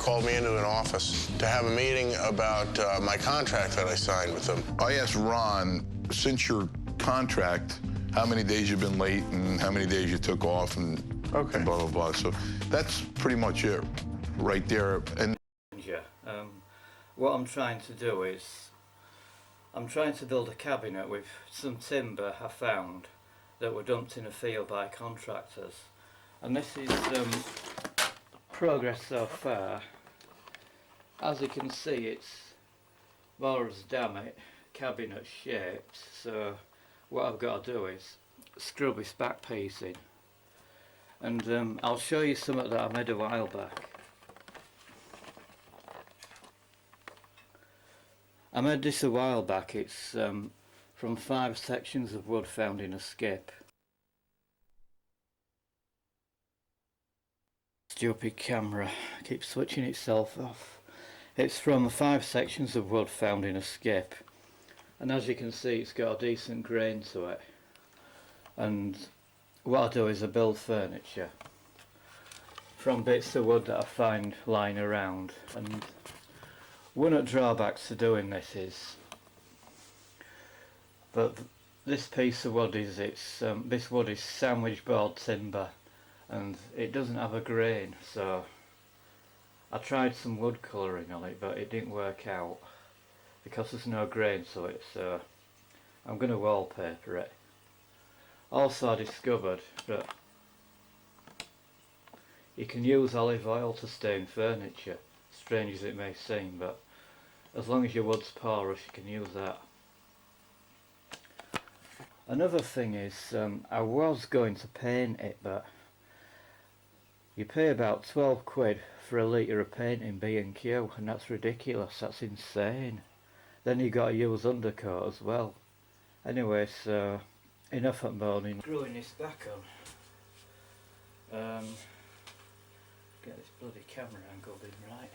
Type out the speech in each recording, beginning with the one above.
called me into an office to have a meeting about my contract that I signed with them. I asked Ron, since your contract, how many days you've been late and how many days you took off and Okay. blah, blah, blah. So that's pretty much it right there. And what I'm trying to do is, I'm trying to build a cabinet with some timber I found that were dumped in a field by contractors. And this is progress so far. As you can see, it's more as damn it, cabinet shaped. So what I've got to do is scrub this back piece in. And I'll show you something that I made a while back. I made this a while back. It's from 5 sections of wood found in a skip. Stupid camera keeps switching itself off. It's from 5 sections of wood found in a skip, and as you can see, it's got a decent grain to it. And what I do is I build furniture from bits of wood that I find lying around. And one of the drawbacks to doing this is, but this piece of wood is this wood is sandwich board timber, and it doesn't have a grain. So I tried some wood colouring on it, but it didn't work out because there's no grain to it. So I'm going to wallpaper it. Also, I discovered that you can use olive oil to stain furniture, strange as it may seem, but as long as your wood's porous you can use that. Another thing is, I was going to paint it, but you pay about 12 quid for a litre of paint in B&Q, and that's ridiculous, that's insane. Then you got to use undercoat as well. Anyway, so enough at moaning. Screwing this back on. Get this bloody camera angled in right.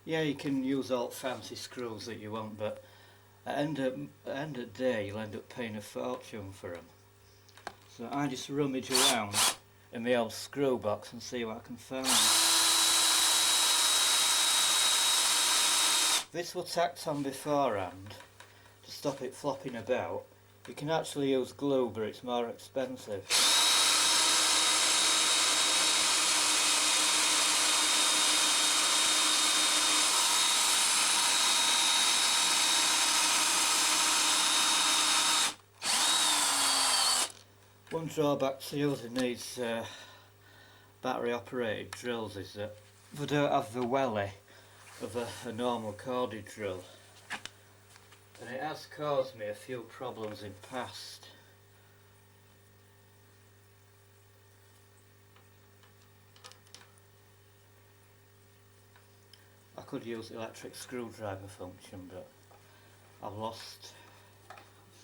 Yeah, you can use all fancy screws that you want, but at the end of the day you'll end up paying a fortune for them. So I just rummage around in the old screw box and see what I can find. This was tacked on beforehand to stop it flopping about. You can actually use glue, but it's more expensive. One drawback to using these battery operated drills is that they don't have the welly of a normal corded drill, and it has caused me a few problems in the past. I could use electric screwdriver function, but I've lost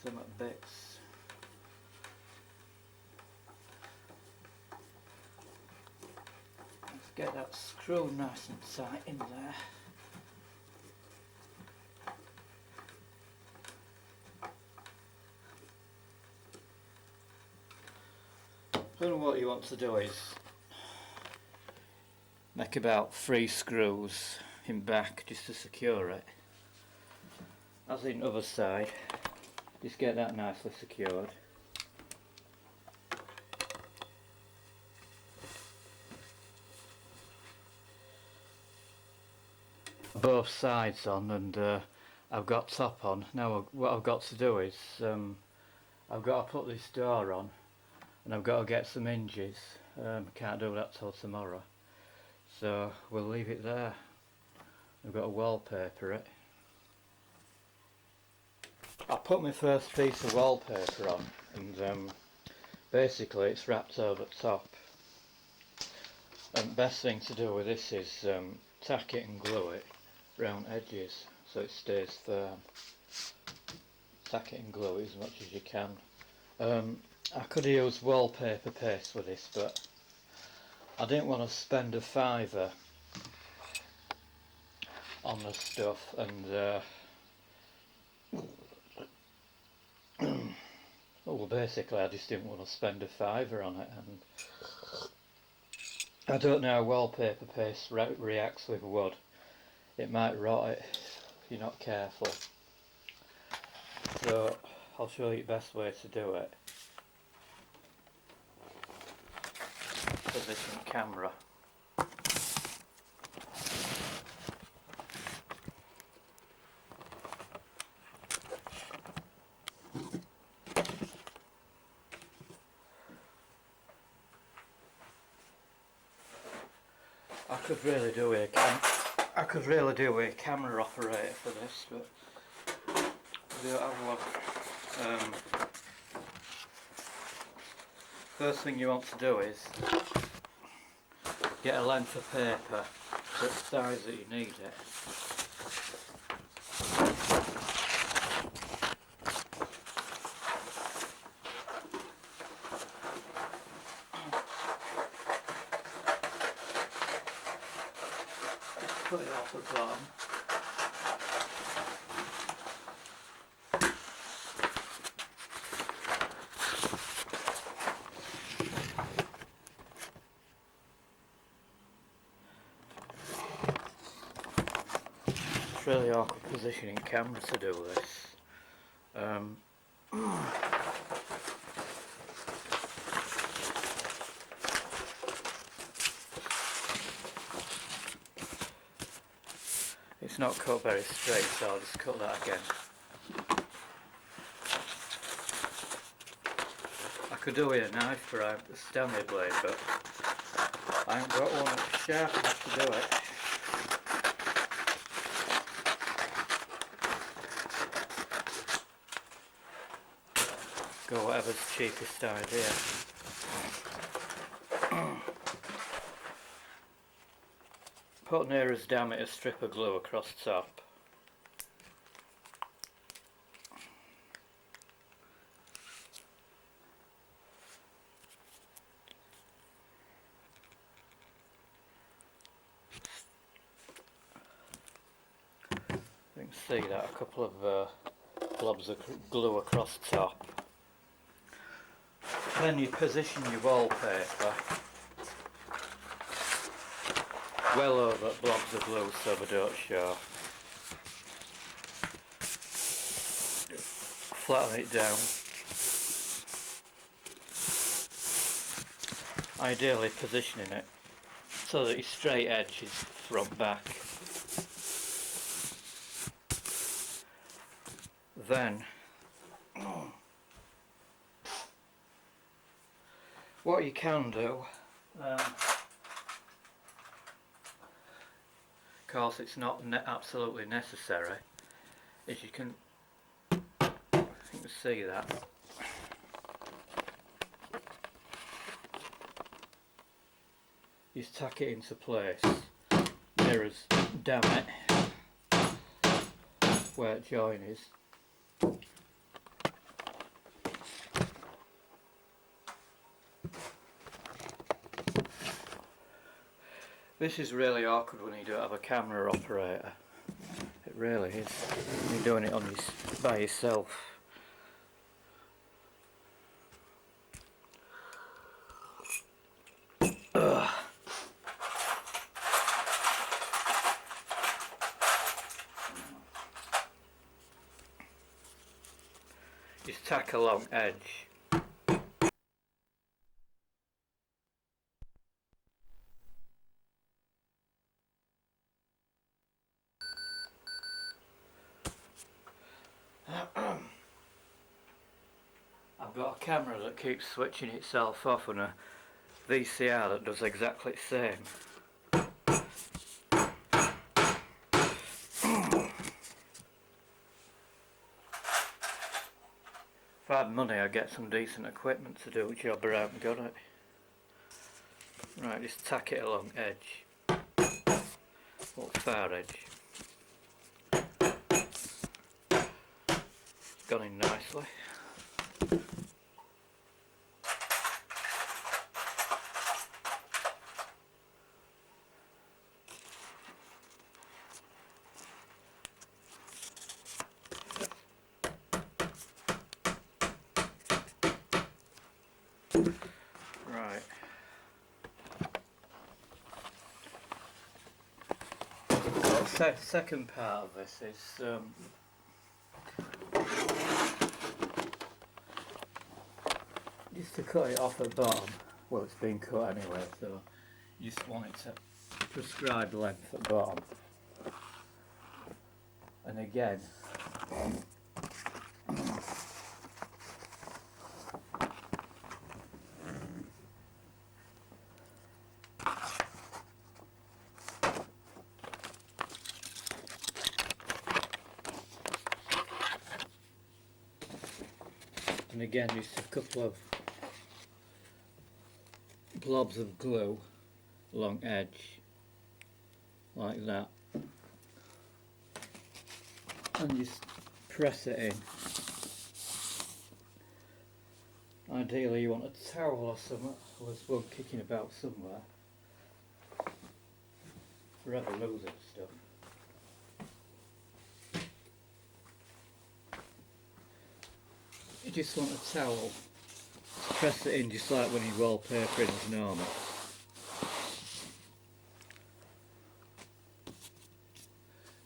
some bits. Get that screw nice and tight in there. Then what you want to do is make about 3 screws in back just to secure it. As in the other side, just get that nicely secured. Both sides on, and I've got top on. Now what I've got to do is I've got to put this door on, and I've got to get some hinges. Can't do that till tomorrow, so we'll leave it there. I've got to wallpaper it. I put my first piece of wallpaper on, and basically it's wrapped over the top. And the best thing to do with this is tack it and glue it round edges so it stays firm. Tack it and glue it as much as you can. I could have used wallpaper paste with this, but I didn't want to spend a fiver on the stuff, and well, basically I just didn't want to spend a fiver on it, and I don't know how wallpaper paste reacts with wood. It might rot it if you're not careful. So I'll show you the best way to do it. Position camera. I could really do a camera operator for this, but we don't have one. First thing you want to do is get a length of paper to the size that you need it. Put it off the bottom. It's really awkward positioning camera to do this. It's not cut very straight, so I'll just cut that again. I could do with a knife or a Stanley blade, but I haven't got one sharp enough to do it. Go whatever's the cheapest idea. Put near as damn it a strip of glue across the top. You can see that, a couple of blobs of glue across the top. Then you position your wallpaper well over blobs of glue so they don't show. Flatten it down. Ideally positioning it so that your straight edge is front back. Then what you can do, of course it's not absolutely necessary, is you can see that. You just tack it into place, mirrors down it where the join is. This is really awkward when you don't have a camera operator. It really is. You're doing it by yourself. Ugh. Just tack along edge. I've got a camera that keeps switching itself off and a VCR that does exactly the same. If I had money I'd get some decent equipment to do a job, but I haven't got it. Right, just tack it along edge. Or far edge. It's gone in nicely. Right. So second part of this is just to cut it off at the bottom. Well, it's been cut anyway, so you just want it to prescribed length at the bottom. And again, just a couple of blobs of glue along edge like that, and just press it in. Ideally you want a towel or something, or there's one kicking about somewhere. Forever losing stuff. You just want a towel, press it in just like when you're wallpapering as normal.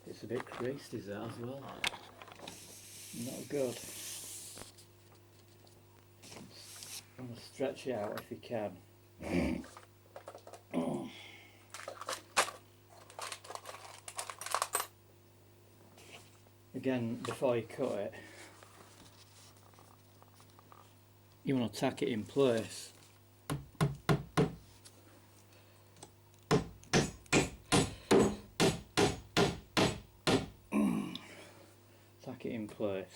It's a bit creased, is that as well? Not good. You want to stretch it out if you can. Again, before you cut it, you want to tack it in place. Tack it in place.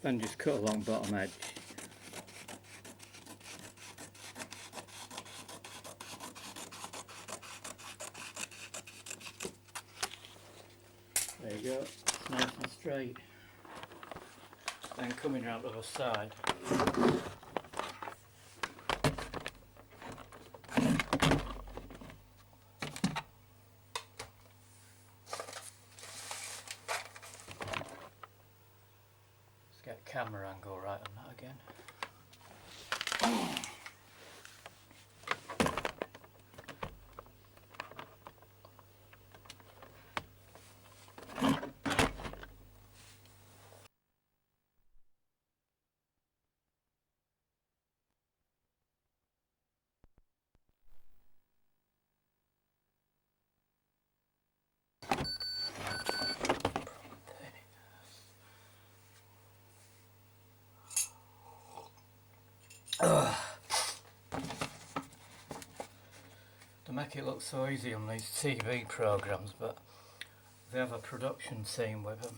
Then just cut along bottom edge. There you go, it's nice and straight. Then coming around the other side. Get camera angle right on that again. They make it look so easy on these TV programs, but they have a production team with them.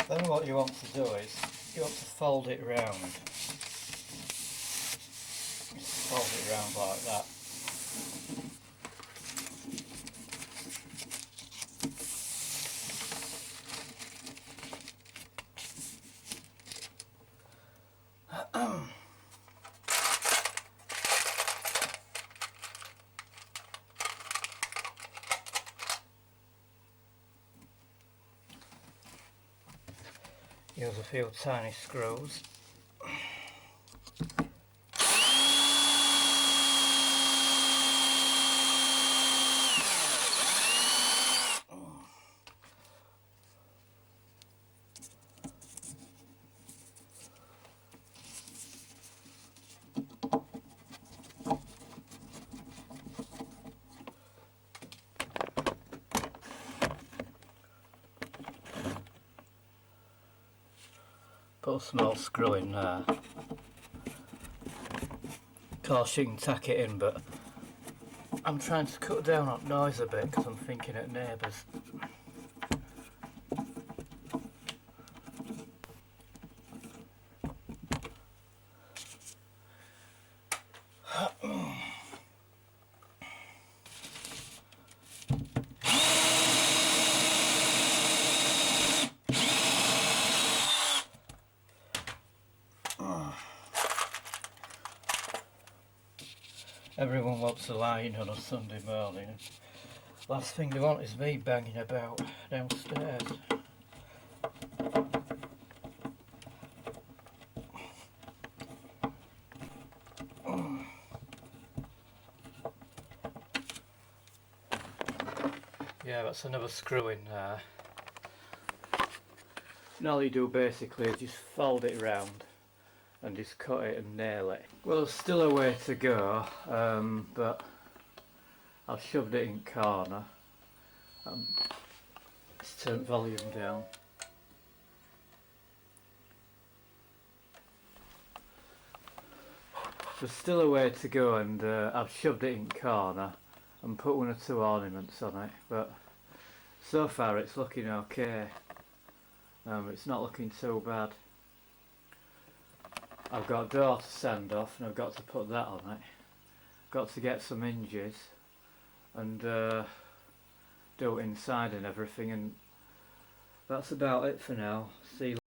Then what you want to do is, you want to fold it round. Just fold it round like that. use a few tiny screws. Put a small screw in there. Of course you can tack it in, but I'm trying to cut down on noise a bit because I'm thinking of neighbours. Everyone wants a line on a Sunday morning. Last thing they want is me banging about downstairs. Yeah, that's another screw in there. And all you do basically is just fold it round and just cut it and nail it. Well, there's still a way to go, but I've shoved it in corner. Let's turn volume down. There's still a way to go, and I've shoved it in corner and put one or two ornaments on it, but so far it's looking okay. It's not looking too bad. I've got a door to sand off and I've got to put that on it. Got to get some hinges and do it inside and everything, and that's about it for now. See you